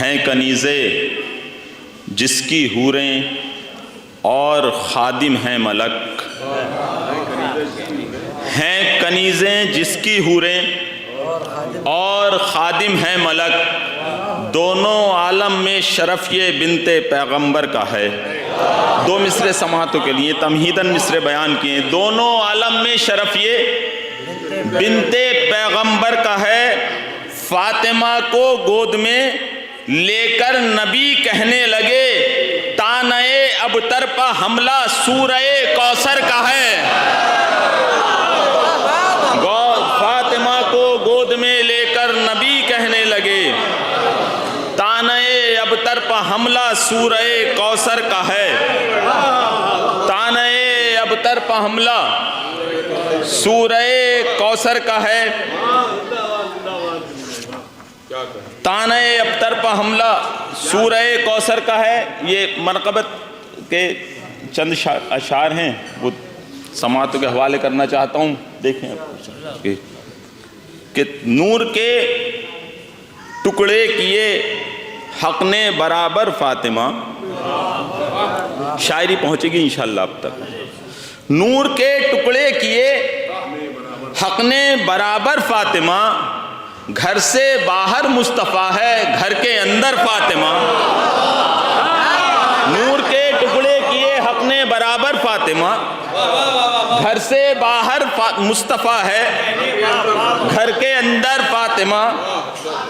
हैं कनीज़े जिसकी हूरें और खादिम हैं मलक। हैं कनीज़ें जिसकी हूरें और खादिम हैं मलक, दोनों आलम में शरफ़ ये बिनते पैगंबर का है। दो मिसरे समातों के लिए तमहीदन मिसरे बयान किए। दोनों आलम में शरफ़ ये बिनते पैगंबर का है। फातिमा को गोद में लेकर नबी कहने लगे, तानए अबतर पा हमला सूरए कौसर का है। फातिमा को गोद में लेकर नबी कहने लगे, तानए अबतर पा हमला सूरए कौसर का है। तानए अबतर पा हमला सूरए कौसर का है। तानए अबतर पा हमला सूरए कौसर का है। ये मरकबत के चंद अशार हैं, वो समात के हवाले करना चाहता हूँ। देखें कि नूर के टुकड़े किए हक ने बराबर फातिमा, शायरी पहुँचेगी इंशाअल्लाह अब तक। नूर के टुकड़े किए हक ने बराबर फातिमा, घर से बाहर मुस्तफ़ा है घर के अंदर फातिमा। नूर के टुकड़े किए हक ने बराबर फातिमा, घर से बाहर मुस्तफ़ा है घर के अंदर फातिमा।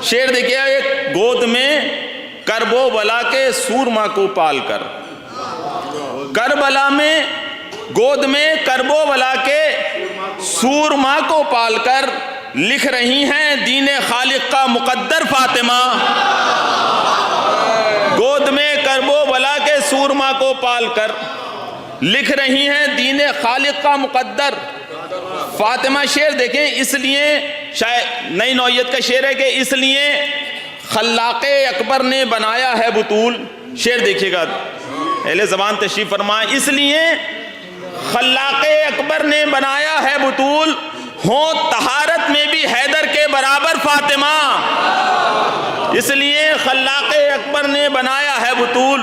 शेर देखिए, एक गोद में करबो बला के सूरमा को पाल कर, करबला में गोद में करबो बला के सूरमा को पाल कर लिख रही हैं दीने खालिक का मुकद्दर फातिमा। गोद में करबो बला के सूरमा को पाल कर लिख रही हैं दीने खालिक का मुकद्दर फातिमा। शेर देखें, इसलिए शायद नई नौयत का शेर है कि इसलिए खल्लाक़े अकबर ने बनाया है बुतूल। शेर देखिएगा, अहले ज़बान तशरीफ़ फरमाए, इसलिए खल्लाक़े अकबर ने बनाया है बुतूल, हो तहारत में भी हैदर के बराबर फातिमा। इसलिए खल्लाक़े अकबर ने बनाया है बुतूल,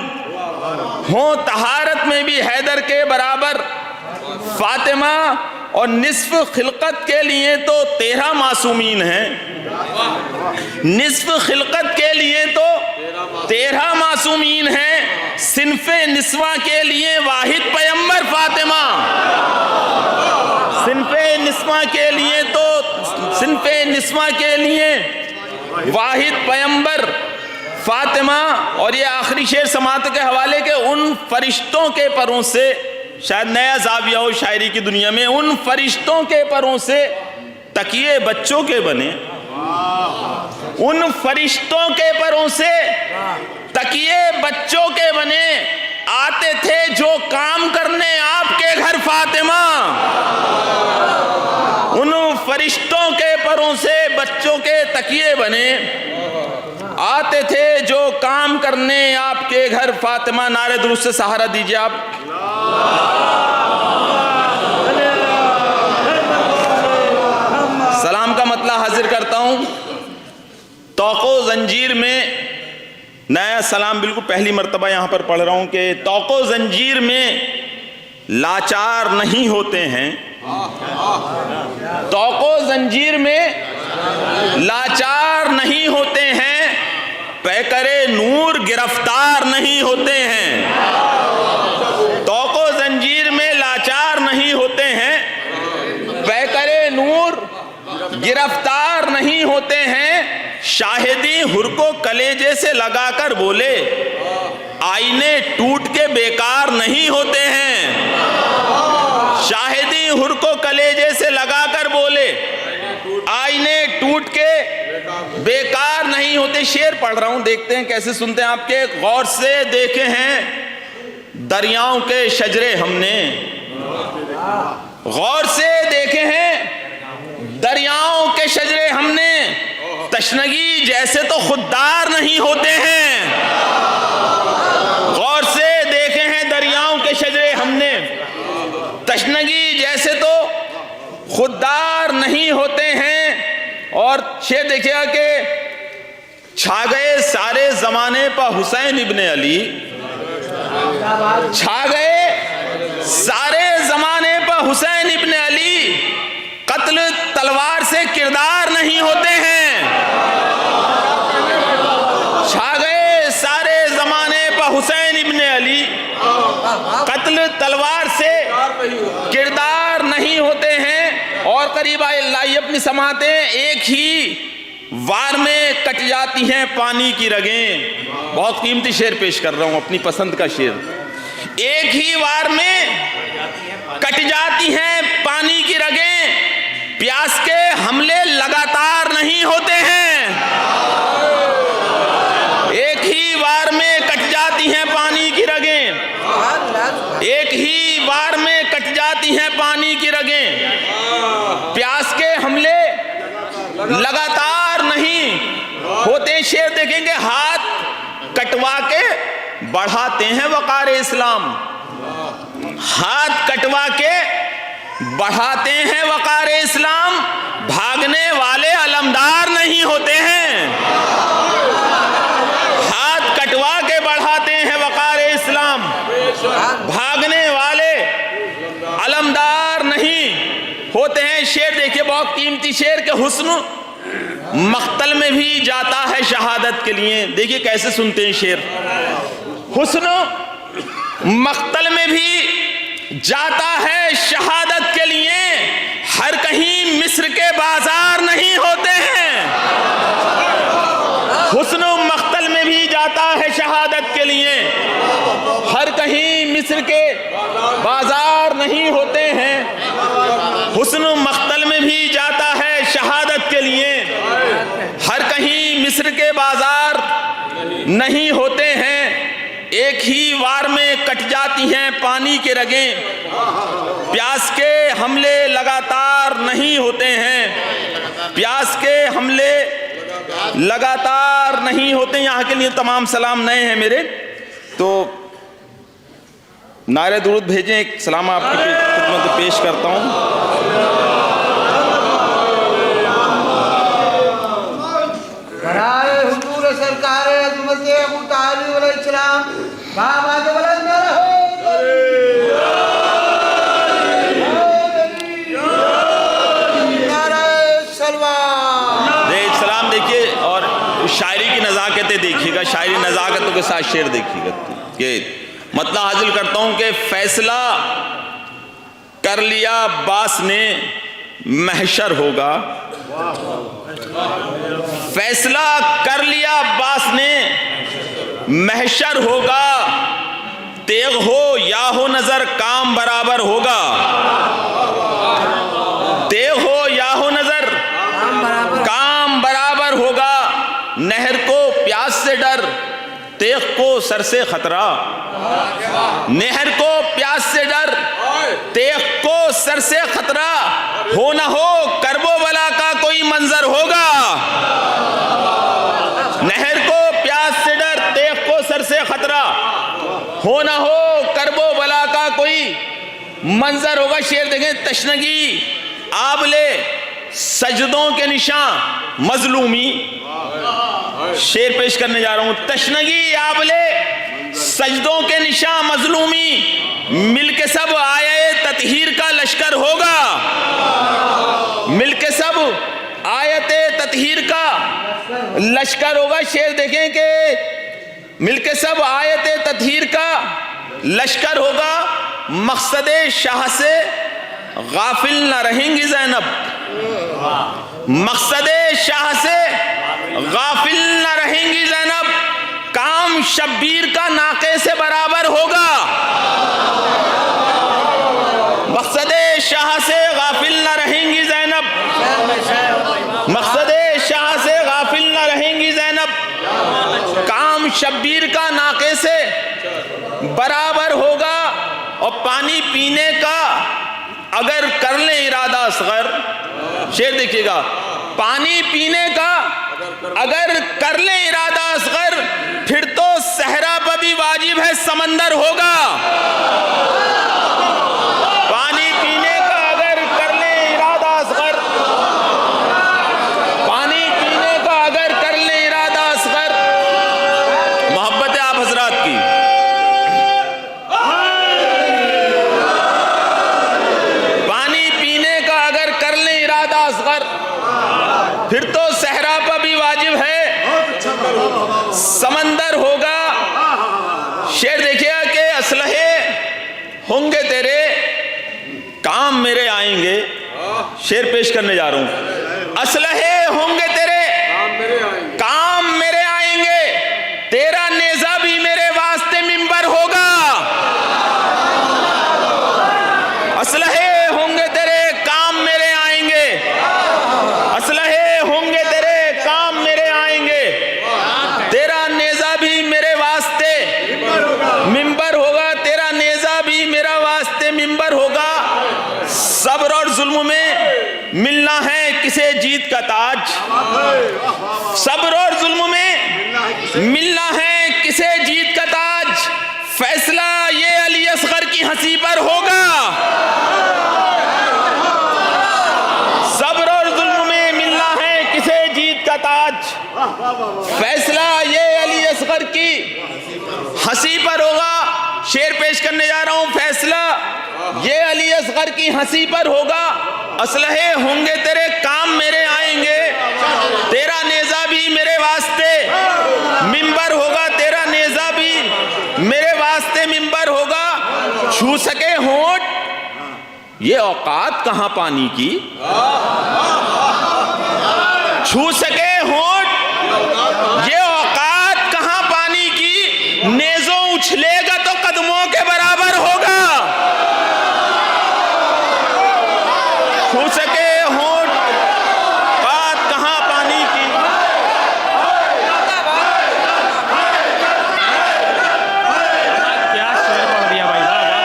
हो तहारत में भी हैदर के बराबर फातिमा। और निस्फ खिलकत के लिए तो 13 मासूमीन हैं, निस्फ खिलकत के लिए तो 13 मासूमीन हैं। सिनफे निस्वा के लिए वाहिद पैगंबर फातिमा। सिनफे निस्वा के लिए तो सिनफे निस्वा के लिए वाहिद पैगंबर फातिमा। और ये आखिरी शेर समात के हवाले के, उन फरिश्तों के परों से, शायद नया जाविया हो शायरी की दुनिया में, उन फरिश्तों के परों से तकिए बच्चों के बने, उन फरिश्तों के परों से तकिए बच्चों के बने, आते थे जो काम करने आपके घर फातिमा। उन फरिश्तों के परों से बच्चों के तकिए बने, आते थे जो काम करने आपके घर फातिमा। नारे दुरूद से सहारा दीजिए आप। सलाम का मतला हाजिर करता हूं। तौक़ो जंजीर में नया सलाम बिल्कुल पहली मर्तबा यहां पर पढ़ रहा हूं कि तौक़ो जंजीर में लाचार नहीं होते हैं, तौक़ो जंजीर में लाचार नहीं होते हैं, पैकरे नूर गिरफ्तार नहीं होते हैं। तौक़ो जंजीर में लाचार नहीं होते हैं, पैकरे नूर गिरफ्तार नहीं होते हैं। शाहिदी हुर को कलेजे से लगाकर बोले, आईने टूट के बेकार नहीं होते हैं। शाहिदी हुर को कलेजे से लगाकर बोले, आईने टूट के बेकार नहीं होते। शेर पढ़ रहा हूं, देखते हैं कैसे सुनते हैं आपके। गौर से देखे हैं दरियाओं के शजरे हमने, गौर से देखे हैं दरियाओं के शजरे हमने, तशनगी जैसे तो खुददार नहीं होते हैं। गौर से देखे हैं दरियाओं के शजरे हमने, तशनगी जैसे तो खुददार नहीं होते हैं। और शेर देखिएगा कि छा गए सारे जमाने पर हुसैन इब्ने अली, छा गए सारे जमाने पर हुसैन इब्ने अली, कत्ल तलवार से किरदार नहीं होते हैं। छा गए सारे जमाने पर हुसैन इब्ने अली, कत्ल तलवार से किरदार नहीं होते हैं। और करीब आइए अपनी समाते, एक ही वार में कट जाती हैं पानी की रगें। बहुत कीमती शेर पेश कर रहा हूं, अपनी पसंद का शेर। एक ही वार में कट जाती हैं पानी की रगें, प्यास के हमले लगातार नहीं होते हैं। एक ही वार में कट जाती हैं पानी की रगें, एक ही वार में कट जाती हैं पानी की रगें, प्यास के हमले लगातार नहीं होते। शेर देखेंगे, हाथ कटवा के बढ़ाते हैं वकार इस्लाम, हाथ कटवा के बढ़ाते हैं वकार इस्लाम, भागने वाले अलमदार नहीं होते हैं। हाथ कटवा के बढ़ाते हैं वकार इस्लाम, भागने वाले अलमदार नहीं होते हैं। शेर देखिए, बहुत कीमती शेर के हुस्न मख्तल में भी जाता है शहादत के लिए। देखिए कैसे सुनते हैं शेर, हुस्न मख्तल में भी जाता है शहादत के लिए, हर कहीं मिस्र के बाजार नहीं होते हैं। हुस्न मख्तल में भी जाता है शहादत के लिए, हर कहीं मिस्र के बाजार नहीं होते हैं। हुस्न मख्तल में भी जाता है शहादत के लिए, हर कहीं मिस्र के बाजार नहीं होते हैं। एक ही वार में कट जाती हैं पानी के रगें, प्यास के हमले लगातार नहीं होते हैं। प्यास के हमले लगातार नहीं होते। यहाँ के लिए तमाम सलाम नए हैं मेरे, तो नारे दुरूद भेजें, एक सलाम आपकी खिदमत पेश करता हूँ। सरकार अज़मत अबू तालिब अलैहिस्सलाम बाबा के बुलंद सलाम। देखिए, और शायरी की नज़ाकतें देखिएगा, शायरी नज़ाकतों के साथ शेर देखिएगा। ये मतलब हासिल करता हूँ कि फैसला कर लिया अब्बास ने महशर होगा, फैसला कर लिया अब्बास ने महशर होगा, तेग हो या हो नजर काम बराबर होगा। तेग हो या हो नजर काम बराबर होगा, नहर को प्यास से डर, तेग को सर से खतरा। नहर को प्यास से डर, तेग को सर से खतरा, हो ना हो करबो बला का कोई मंजर होगा। नहर को प्यास से डर, तेग को सर से खतरा, हो ना हो करबो बला का कोई मंजर होगा। शेर देखें, तशनगी आबले सजदों के निशान मजलूमी। शेर पेश करने जा रहा हूं, तशनगी आबले सजदों के निशान मजलूमी, मिलके सब आये ततहीर का लश्कर होगा। मिलके सब आयते ततहीर का लश्कर होगा। शेर देखें कि मिलके सब आयते ततहीर का लश्कर होगा, मकसदे शाह से गाफिल न रहेंगी ज़ैनब। मकसदे शाह से गाफिल न रहेंगी ज़ैनब, काम शब्बीर का नाके से बराबर होगा। मकसदे शाह से गाफिल न रहेंगी ज़ैनब, मकसदे शाह से गाफिल न रहेंगी ज़ैनब, काम शब्बीर का नाके से बराबर होगा। और पानी पीने का अगर कर ले इरादा असगर, शेर देखिएगा, पानी पीने का अगर कर ले इरादा असगर, फिर तो सहरा पर भी वाजिब है समंदर होगा। पानी पीने का अगर कर ले इरादा असगर, पानी पीने का अगर कर ले इरादा असगर, बात की। पानी पीने का अगर कर ले इरादा असगर, फिर तो सहरा पर भी वाजिब है, समंदर होगा। शेर देखिए कि असलहे होंगे तेरे, काम मेरे आएंगे। शेर पेश करने जा रहा हूं। असलहे होंगे तेरे, काम मेरे आएंगे, तेरा नेजा भी मेरे वास्ते मिंबर होगा। असलहे होंगे तेरे, काम मेरे आएंगे, असलहे होंगे तेरे, काम मेरे आएंगे, तेरा नेजा भी मेरे वास्ते मिंबर होगा, तेरा नेजा भी मेरा वास्ते मिंबर होगा। सब्र और जुल्म में मिलना है किसे जीत का ताज, सब्र और जुल्म में मिलना है किसे जीत का ताज, फैसला ये अली असगर की हंसी पर होगा। सब्र और जुल्म में मिलना है किसे जीत का ताज, फैसला ये अली असगर की हंसी पर होगा। शेर पेश करने जा रहा हूं, फैसला ये अली असगर की हंसी पर होगा। असलहे होंगे तेरे, काम मेरे आएंगे, तेरा नेजा भी मेरे वास्ते मिंबर होगा, तेरा नेजा भी मेरे वास्ते मिंबर होगा। छू सके होंठ ये औकात कहां पानी की, छू सके होंठ ये औकात कहां पानी की, नेजों उछलेगा तो कदमों के बराबर होगा। छू सके होंठ बात कहां पानी की, क्या शेर पढ़ दिया भाई, वाह वाह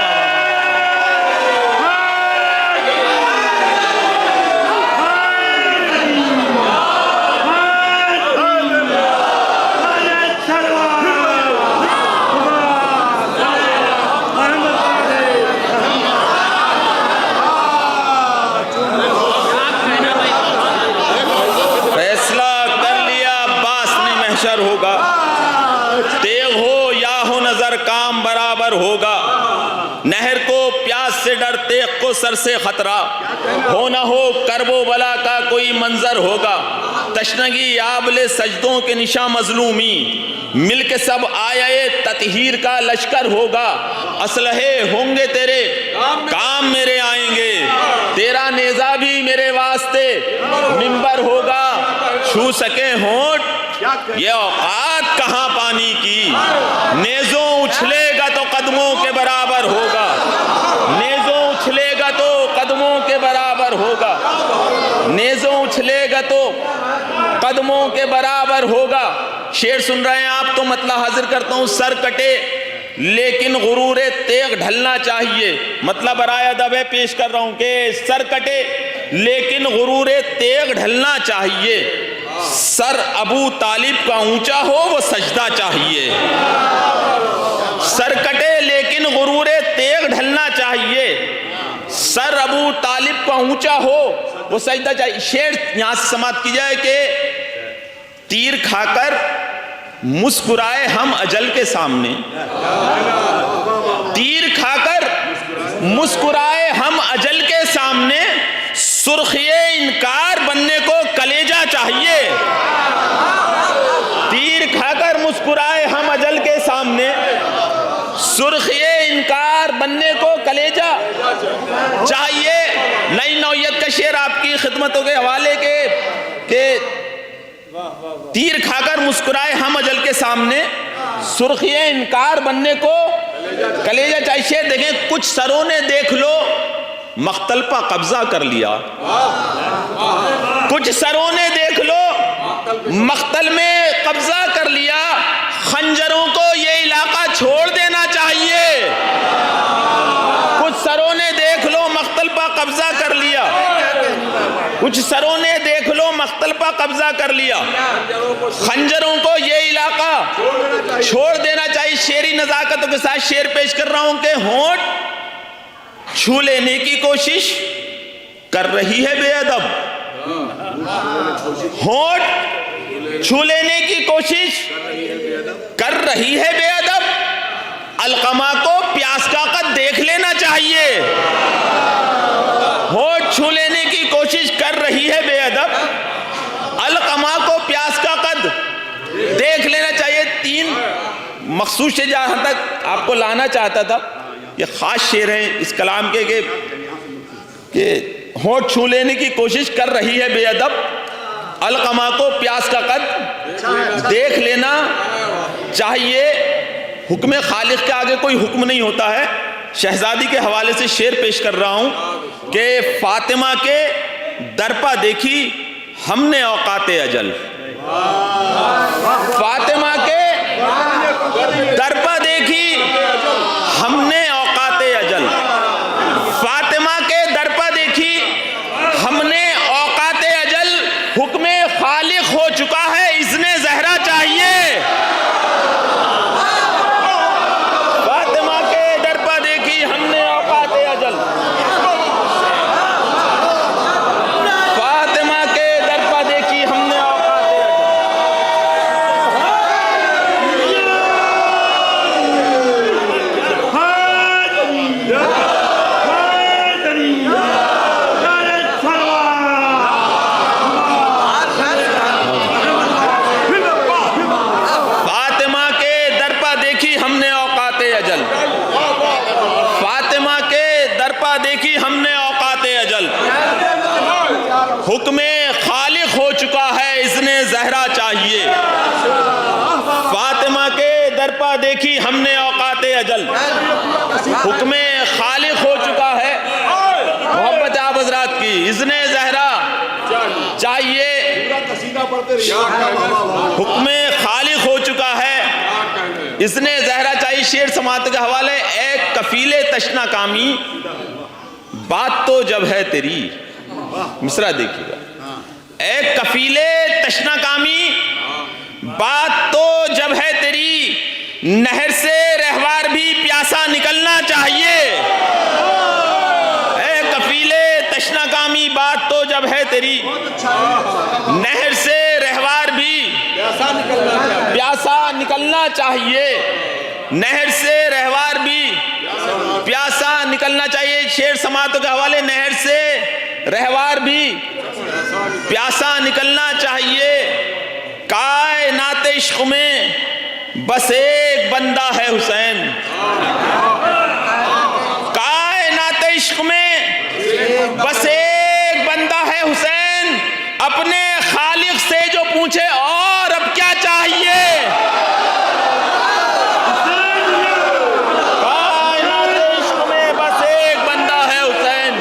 फैसला कर लिया अब्बास ने महशर होगा, तेग हो या हो नजर काम बराबर होगा। नहर को प्यास से डर, तेग को सर से खतरा, हो ना हो करबो बला का कोई मंजर होगा। तशनगी आबले सजदों के निशा मजलूमी, मिल के सब आये ततहीर का लश्कर होगा। असलहे होंगे तेरे, काम मेरे आएंगे, तेरा नेजा भी मेरे वास्ते मिंबर होगा। छू सके होंठ ये औकात कहां पानी की, नेजों उछलेगा तो कदमों के बराबर होगा, नेजों उछलेगा तो कदमों के बराबर होगा, नेजों उछलेगा तो कदमों के बराबर होगा। शेर सुन रहे हैं आप तो मतलब हाजिर करता हूं। सर कटे लेकिन गुरूरे तेग ढलना चाहिए, मतलब बराया दबे पेश कर रहा हूं कि सर कटे लेकिन गुरूरे तेग ढलना चाहिए। सर अबू तालिब का ऊंचा हो वो सजदा चाहिए, सर कटे लेकिन गुरूरे तेग ढलना चाहिए, सर अबू तालिब का ऊंचा हो वो सजदा चाहिए। शेर यहां से समाप्त की जाए कि तीर खाकर मुस्कुराए हम अजल के सामने, तीर खाकर मुस्कुराए हम अजल के सामने, सुर्खिए इनकार बनने को कलेजा चाहिए। तीर खाकर मुस्कुराए हम अजल के सामने, सुर्खिए इनकार बनने को कलेजा चाहिए। नई नौयत का शेर आपकी खिदमतों के हवाले के तीर खाकर मुस्कुराए हम अजल के सामने, सुर्खिए इनकार बनने को कलेजा चाहिए। शेर देखें, कुछ सरों ने देख लो मख्तल पर कब्जा कर लिया, कुछ सरों ने देख लो मख्तल में कब्जा कर लिया, खंजरों को ये इलाका छोड़ देना चाहिए। कुछ सरों ने देख लो मख्तल पर कब्जा कर लिया, कुछ सरों ने देख लो मख्तल पर कब्जा कर लिया, खंजरों को ये इलाका छोड़ देना चाहिए। शेरी नजाकतों के साथ शेर पेश कर रहा हूं कि होंठ छू लेने की कोशिश कर रही है बेअदब, होंठ छू लेने की कोशिश कर रही है बेअदब, अलकमा को प्यास का कद देख लेना चाहिए। होठ छू लेने की कोशिश कर रही है बेअदब, अलकमा को प्यास का कद देख लेना चाहिए। 3 मखसूस से जहां तक आपको लाना चाहता था, ये खास शेर है इस कलाम के कि होठ छू लेने की कोशिश कर रही है बेअदब, अलकमा को प्यास का कद देख लेना चाहिए। हुक्म खालिक के आगे कोई हुक्म नहीं होता है। शहजादी के हवाले से शेर पेश कर रहा हूं कि फातिमा के दरपा देखी हमने औकाते अजल, फातिमा के दरपा देखी हमने औकाते अजल, फातिमा के दरपा देखी हमने औकाते अजल, हुक्म खालिक हो चुका है इज़्ने ज़हरा चाहिए। फातिमा के दरपा देखी हमने औकाते अजल, फातिमा के दरपा देखी हमने औकाते फातिमा के दरपा देखी हमने औकाते अजल, फातिमा के दरपा देखी हमने औकाते अजल, हुक्म खालिक हो चुका है इज़्ने ज़हरा चाहिए। फातिमा के दरपा देखी हमने औकाते अजल, हुक्म खालिक हो चुका है, मोहब्बत आप हज़रात की इज़्ने ज़हरा चाहिए, हुक्म खालिक हो चुका है इज़्ने ज़हरा चाहिए। शेर समात के हवाले, एक कफीले तशना कामी बात तो जब है तेरी, मिसरा देखिएगा, एक कफीले तशना कामी बात तो जब है तेरी, नहर से रहवार भी प्यासा निकलना चाहिए। एक कफीले तशना कामी बात तो जब है तेरी, नहर से रहवार भी प्यासा निकलना चाहिए, नहर से रहवार भी प्यासा निकलना चाहिए। शेर समातों के हवाले, नहर से रहवार भी प्यासा निकलना चाहिए। कायनात इश्क में बस एक बंदा है हुसैन, कायनात इश्क में बस एक बंदा है हुसैन, अपने खालिक से जो पूछे और अब क्या चाहिए। कायनात इश्क में बस एक बंदा है हुसैन,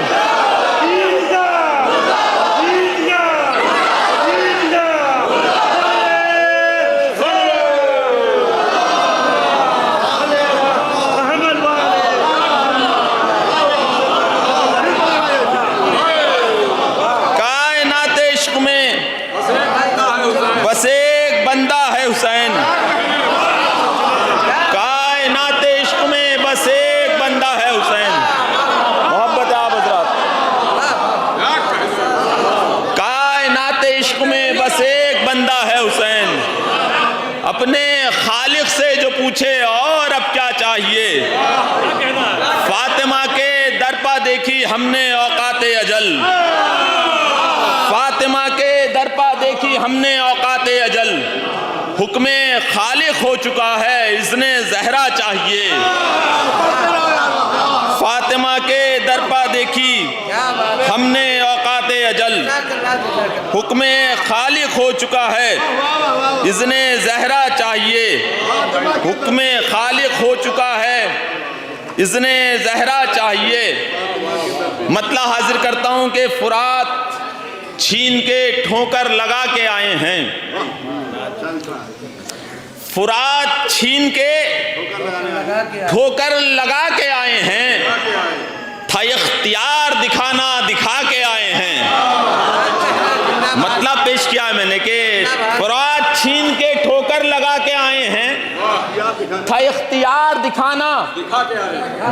कायनात इश्क में बस एक बंदा है हुसैन, कायनात इश्क में बस एक बंदा है हुसैन। मोहब्बत आप हज़रात, कायनात इश्क में बस एक बंदा है हुसैन, अपने खालिक से जो पूछे और अब क्या चाहिए। फातिमा के दरपा देखी हमने औकाते अजल, फातिमा के दरपा देखी हमने औकाते अजल, हुक्म खालिक हो चुका है इज़्ने ज़हरा चाहिए। फातिमा के दरपा देखी हमने औकाते अजल, हुक्म खालिक हो चुका है इज़्ने ज़हरा चाहिए, हुक्म खालिक हो चुका है इज़्ने ज़हरा चाहिए। मतला हाजिर करता हूँ कि फुरात छीन के ठोकर लगा के आए हैं, फुरात छीन के ठोकर लगा के आए हैं, था इख्तियार दिखाना दिखा के आए हैं। मतलब पेश किया है मैंने कि फुरात छीन के ठोकर लगा के आए हैं, था इख्तियार दिखाना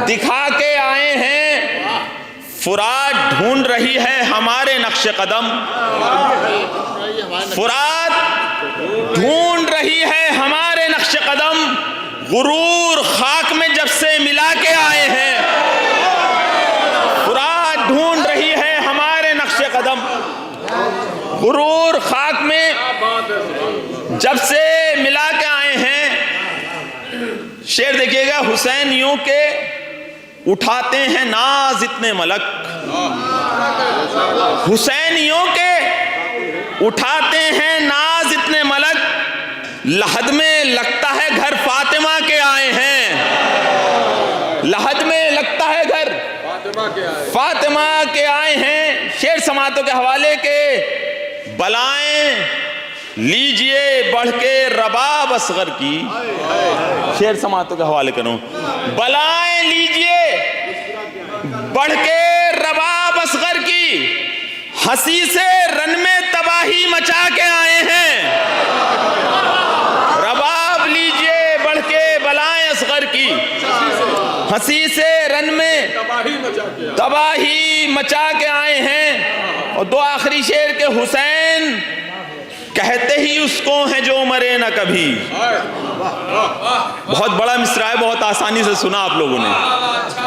दिखा के आए हैं। फुरात ढूंढ रही है हमारे नक्श कदम, फुरात ढूंढ रही है हमारे नक्श कदम, गुरूर खाक में जब से मिला के आए हैं, फुरात ढूंढ रही है हमारे नक्शे कदम। गुरूर खाक में जब से मिला के आए हैं। शेर देखिएगा, हुसैन यूं के उठाते हैं नाज इतने मलक, हुसैन यूं के उठाते हैं नाज इतने मलक, लहद में लगता है घर फातिमा के आए हैं, लहद में लगता है घर फातिमा के आए हैं। शेर समातों के हवाले के, बलाएं लीजिए बढ़ के रबाब असगर की। शेर समातों के हवाले करूं, बलाएं लीजिए बढ़ के रबाब असगर की, हंसी से रन में तबाही मचा के आए हैं। रबाब लीजिए बढ़ के बलाएं असगर की, हंसी से रन में तबाही मचा के आए हैं। और दो आखिरी शेर के, हुसैन कहते ही उसको हैं जो मरे न कभी। बहुत बड़ा मिसरा है, बहुत आसानी से सुना आप लोगों ने।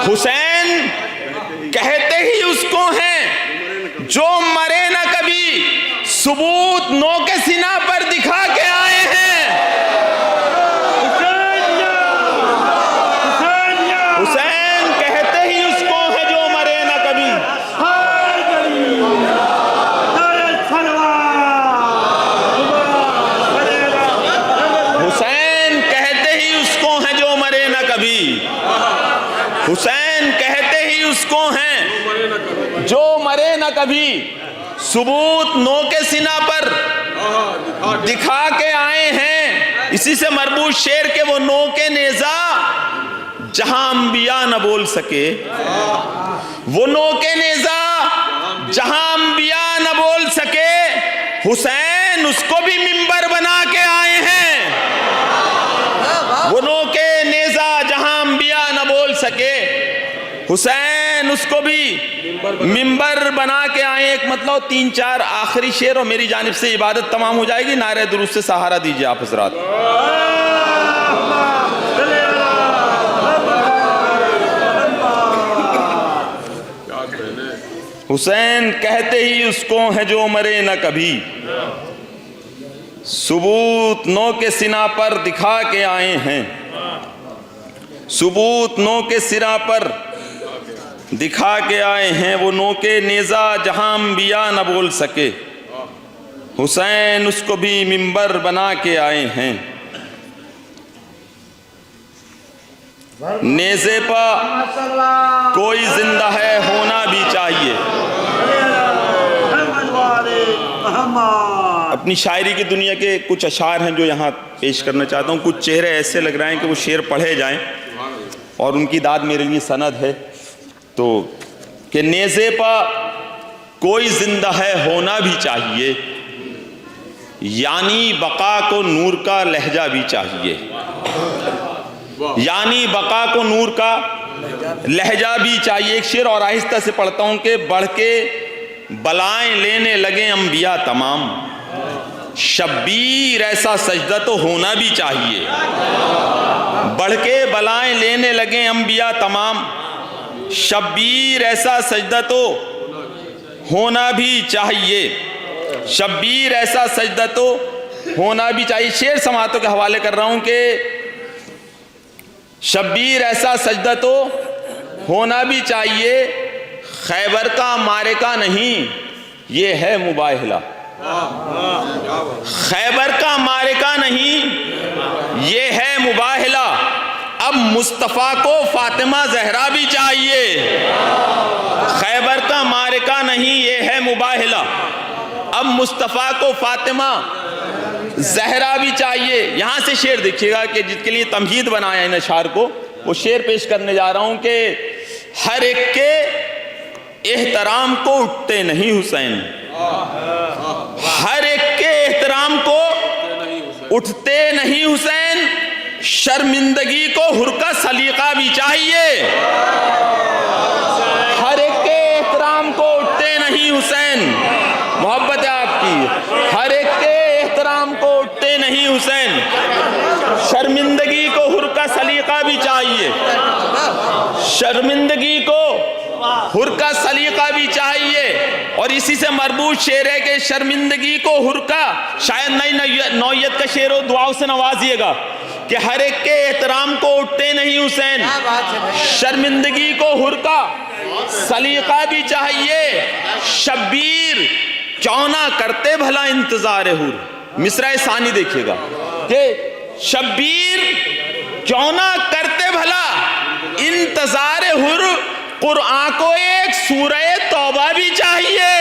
हुसैन कहते ही उसको हैं जो मरे न कभी, सबूत नो के सीना पर दिखा के आए हैं। हुसैन कहते ही उसको है जो मरे न कभी। हुसैन कहते ही उसको है जो मरे न कभी। हुसैन कहते ही उसको हैं जो मरे न कभी, सबूत नो के सीना पर दिखा के आए हैं। इसी से मरबूत शेर के, वो नो के नेजा जहां अंबिया न बोल सके, वो नो के नेजा जहां अंबिया न बोल सके, हुसैन उसको भी मिंबर बना के आए हैं। वो नो के नेजा जहां अंबिया न बोल सके, हुसैन उसको भी मिंबर बना के आए। एक मतलब 3-4 आखिरी शेर और मेरी जानिब से इबादत तमाम हो जाएगी। नारे दुरूद से सहारा दीजिए आप हजरात। हुसैन कहते ही उसको है जो मरे न कभी, सबूत नो के सिना पर दिखा के आए हैं। सबूत नो के सिरा पर दिखा के आए हैं, वो नो के नेजा जहां अंबिया न बोल सके, हुसैन उसको भी मिंबर बना के आए हैं। नेज़े पर कोई जिंदा है होना भी चाहिए। अपनी शायरी की दुनिया के कुछ अशार हैं जो यहाँ पेश करना चाहता हूँ। कुछ चेहरे ऐसे लग रहे हैं कि वो शेर पढ़े जाएं और उनकी दाद मेरे लिए सनद है। तो कि नेज़े पर कोई जिंदा है होना भी चाहिए, यानी बका को नूर का लहजा भी चाहिए। यानी बका को नूर का लहजा भी चाहिए। एक शेर और आहिस्ता से पढ़ता हूं कि बढ़ के बलाएं लेने लगे अंबिया तमाम, शब्बीर ऐसा सजदा तो होना भी चाहिए। बढ़ के बलाएं लेने लगे अंबिया तमाम, शब्बीर ऐसा सजदा तो होना भी चाहिए। शब्बीर ऐसा सजदा तो होना भी चाहिए। शेर समातों के हवाले कर रहा हूं कि शब्बीर ऐसा सजदा तो होना भी चाहिए, खैबर का मारेका नहीं ये है मुबाहिला। खैबर का मारेका नहीं ये है मुबाहिला, अब मुस्तफ़ा को फातिमा जहरा भी चाहिए। खैबर का मारेका नहीं ये है मुबाहिला, अब मुस्तफ़ा को फातिमा जहरा भी चाहिए। यहां से शेर देखिएगा कि जिसके लिए तमहीद बनाया इन अशार को, वो शेर पेश करने जा रहा हूं कि हर एक के एहतराम को उठते नहीं हुसैन, हर एक के एहतराम को उठते नहीं हुसैन, शर्मिंदगी को हुरका सलीका भी चाहिए। हर एक के एहतराम को उठते नहीं हुसैन, मोहब्बत है आपकी, हर एक के एहतराम को उठते नहीं हुसैन, शर्मिंदगी को हुरका भी चाहिए, शर्मिंदगी को हुर का सलीका भी चाहिए। और इसी से मरबूत शेर है कि शर्मिंदगी को हुर का, शायद नई नौयत का शेर हो, दुआओं से नवाजिएगा कि हर एक के एहतराम को उठते नहीं हुसैन। शर्मिंदगी को हुर का सलीका भी चाहिए, शब्बीर क्यों ना करते भला इंतजार हुर। मिसरा सानी देखिएगा कि शब्बीर क्यों ना करते भला इंतजार हुर, कुरआन को एक सूरह तौबा भी चाहिए।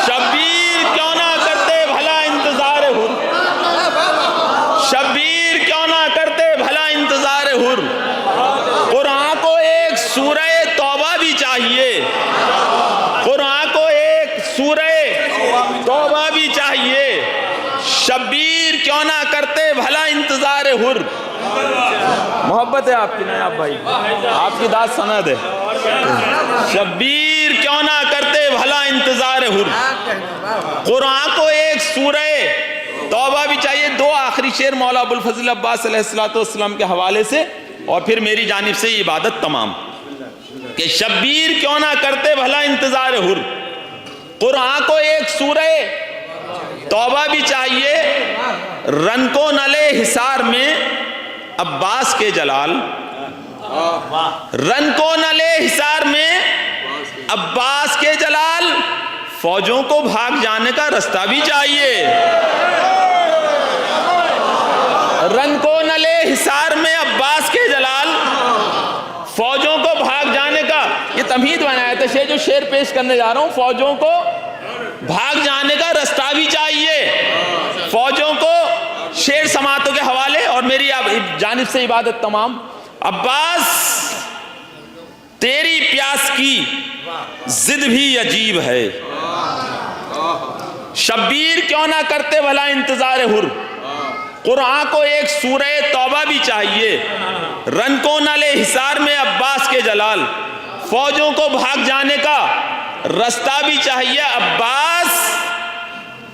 शब्बीर क्यों ना करते भला इंतजार हुर, शब्बीर क्यों ना करते भला इंतजार हुर, कुरआन को एक सूरह तौबा भी चाहिए, कुरआन को एक सूरह तौबा भी चाहिए। शब्बीर क्यों ना करते भला इंतजार हुर। मोहब्बत है आपकी ना आप भाई, आपकी दाद सनद है। शब्बीर क्यों ना करते भला इंतजार हुर, कुरान को एक सूरह तौबा भी चाहिए। दो आखिरी शेर मौला अबुल फजल अब्बास अलैहिस्सलाम के हवाले से और फिर मेरी जानिब से इबादत तमाम कि शब्बीर क्यों ना करते भला इंतजार हुर, कुरान को एक सूरह तौबा भी चाहिए। रनको नले हिसार में अब्बास के जलाल, रनको नले हिसार में अब्बास के जलाल, फौजों को भाग जाने का रास्ता भी चाहिए। रनको नले हिसार में अब्बास के जलाल, फौजों को भाग जाने का, ये तमहीद बनाया था शेर, जो शेर पेश करने जा रहा हूं, फौजों को भाग जाने का रास्ता भी चाहिए। फौजों को शेर समातों के हवाले और मेरी जानिब से इबादत तमाम। अब्बास तेरी प्यास की जिद भी अजीब है, शब्बीर क्यों ना करते भला इंतजार हुर, कुरान को एक सूरह तौबा भी चाहिए। रनको नले हिसार में अब्बास के जलाल, फौजों को भाग जाने का रास्ता भी चाहिए। अब्बास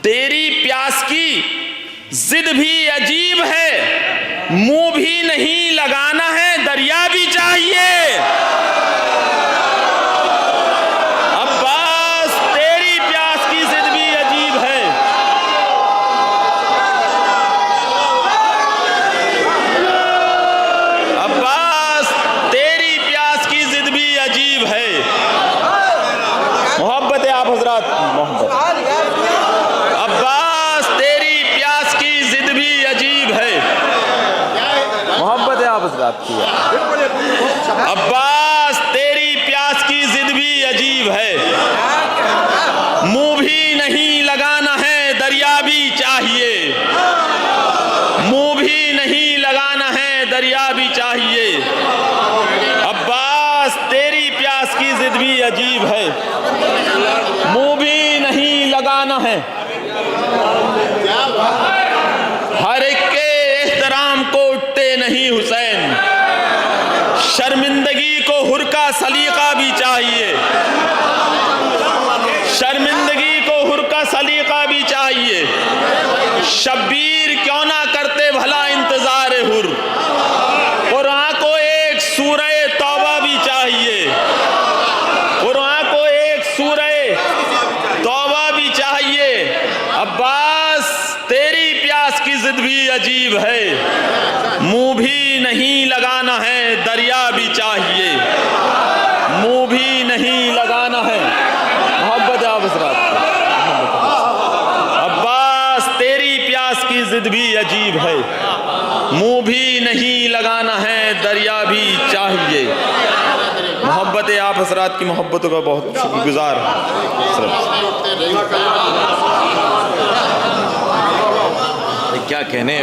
तेरी प्यास की जिद भी अजीब है, मुंह भी नहीं लगाना है, दरिया भी चाहिए। अब्बास तेरी प्यास की जिद भी अजीब है, अब्बास तेरी प्यास की जिद भी अजीब है। मोहब्बत है आप हजरात, मोहब्बत। अब्बास तेरी प्यास की जिद भी अजीब है, मोहब्बत है आप हजरात की। अब्बास तेरी प्यास की जिद भी अजीब है, मुंह भी नहीं लगाना है, दरिया भी चाहिए। मुंह भी नहीं लगाना है, दरिया भी चाहिए। अब्बास तेरी प्यास की जिद भी अजीब है, मुंह भी नहीं लगाना है, हर एक के एहतराम को उठते नहीं हुसैन। शर्मिंदगी को हुर का सलीका भी चाहिए, शर्मिंदगी को हुर का सलीका भी चाहिए। शब्बीर क्यों ना करते भला इंतजार हुर, कुरान को एक सूरह तौबा भी चाहिए, कुरान को एक सूरह तौबा भी चाहिए। अब्बास तेरी प्यास की जिद भी अजीब है, मुंह भी नहीं लगाना है, दरिया भी चाहिए। मुंह भी नहीं लगाना है, मोहब्बत आप हज़रात। अब्बास तेरी प्यास की जिद भी अजीब है, मुंह भी नहीं लगाना है, दरिया भी चाहिए। मोहब्बत आप हज़रात की मोहब्बतों का बहुत शुक्रगुजार। क्या कहने